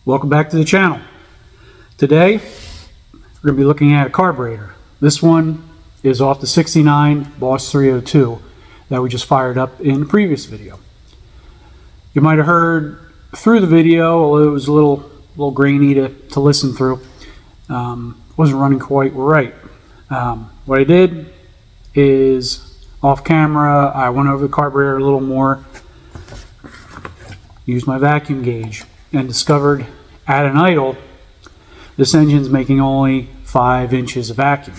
Welcome back to the channel. Today we're going to be looking at a carburetor. This one is off the 69 Boss 302 that we just fired up in the previous video. You might have heard through the video, although it was a little grainy to listen through. Wasn't running quite right. What I did is, off camera, I went over the carburetor a little more, used my vacuum gauge, and discovered at an idle this engine's making only 5 inches of vacuum.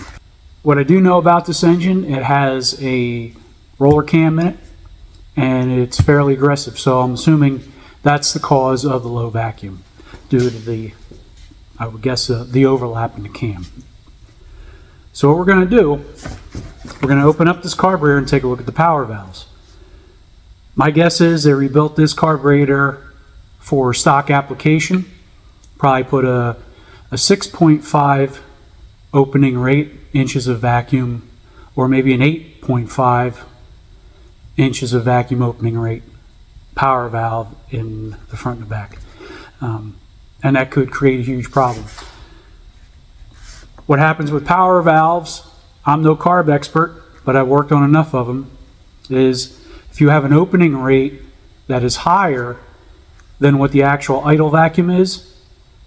What I do know about this engine, it has a roller cam in it and it's fairly aggressive, so I'm assuming that's the cause of the low vacuum due to the, I would guess, the overlap in the cam. So what we're going to do, we're going to open up this carburetor and take a look at the power valves. My guess is they rebuilt this carburetor for stock application. Probably put a 6.5 opening rate inches of vacuum, or maybe an 8.5 inches of vacuum opening rate power valve in the front and the back. And that could create a huge problem. What happens with power valves, I'm no carb expert, but I've worked on enough of them, is if you have an opening rate that is higher than what the actual idle vacuum is,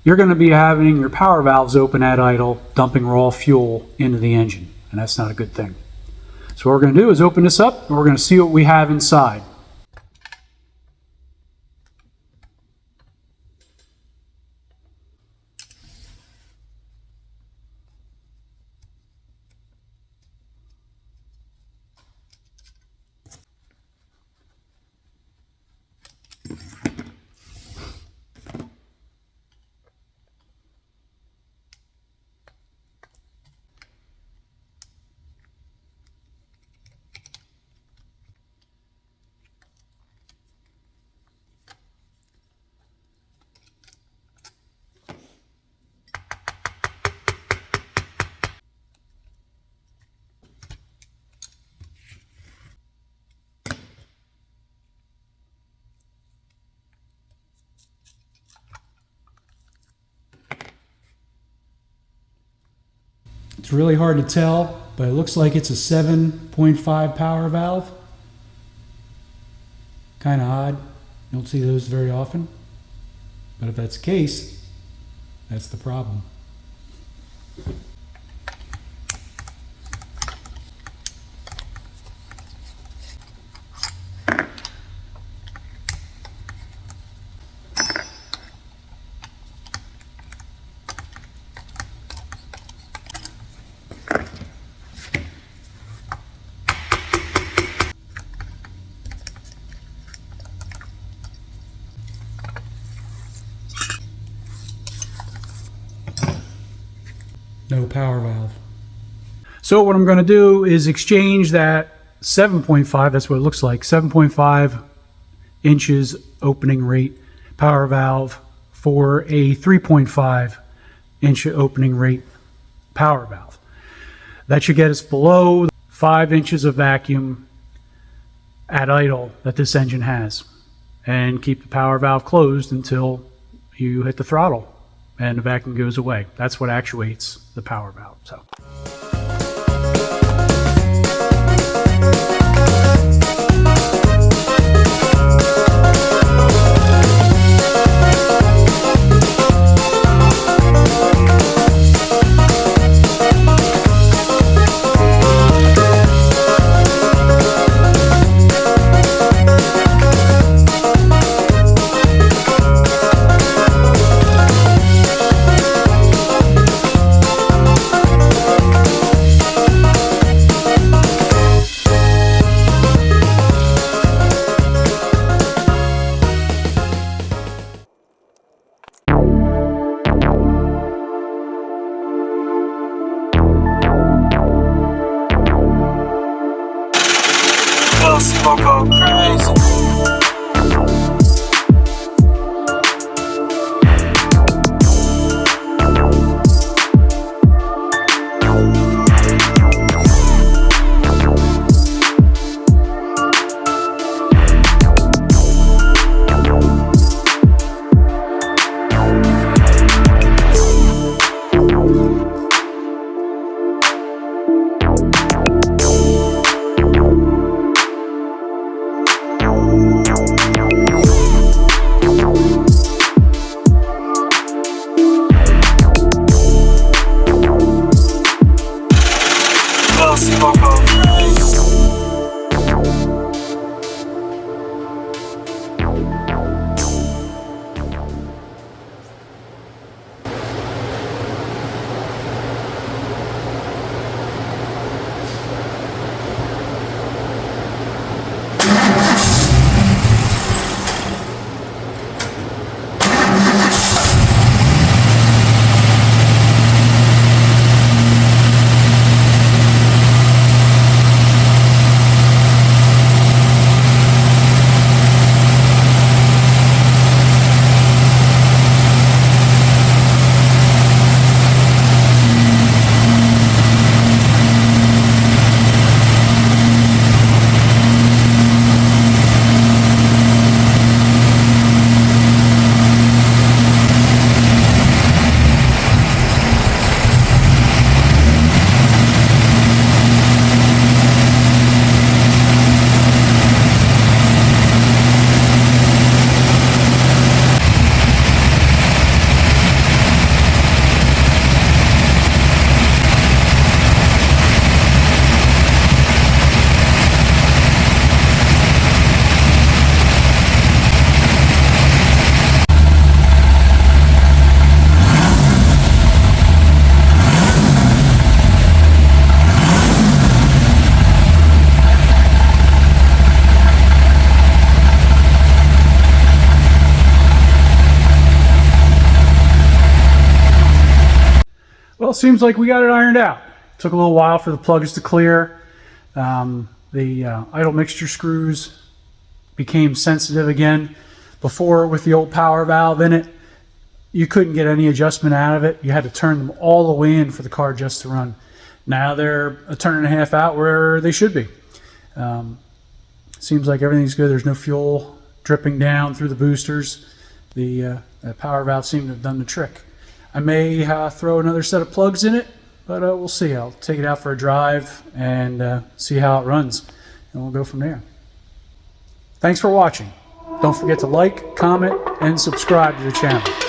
you're going to be having your power valves open at idle, dumping raw fuel into the engine, and that's not a good thing. So what we're going to do is open this up and we're going to see what we have inside. It's really hard to tell, but it looks like it's a 7.5 power valve. Kind of odd. You don't see those very often. But if that's the case, that's the problem. No power valve. So what I'm going to do is exchange that 7.5, that's what it looks like, 7.5 inches opening rate power valve for a 3.5 inch opening rate power valve. That should get us below 5 inches of vacuum at idle that this engine has, and keep the power valve closed until you hit the throttle and the vacuum goes away. That's what actuates the power valve. So. Smoke go crazy. it seems like we got it ironed out. Took a little while for the plugs to clear. The idle mixture screws became sensitive again. Before, with the old power valve in it, you couldn't get any adjustment out of it. You had to turn them all the way in for the car just to run. Now they're a turn and a half out where they should be. Seems like everything's good. There's no fuel dripping down through the boosters. The power valve seemed to have done the trick. I may throw another set of plugs in it, but we'll see. I'll take it out for a drive and see how it runs, and we'll go from there. Thanks for watching. Don't forget to like, comment, and subscribe to the channel.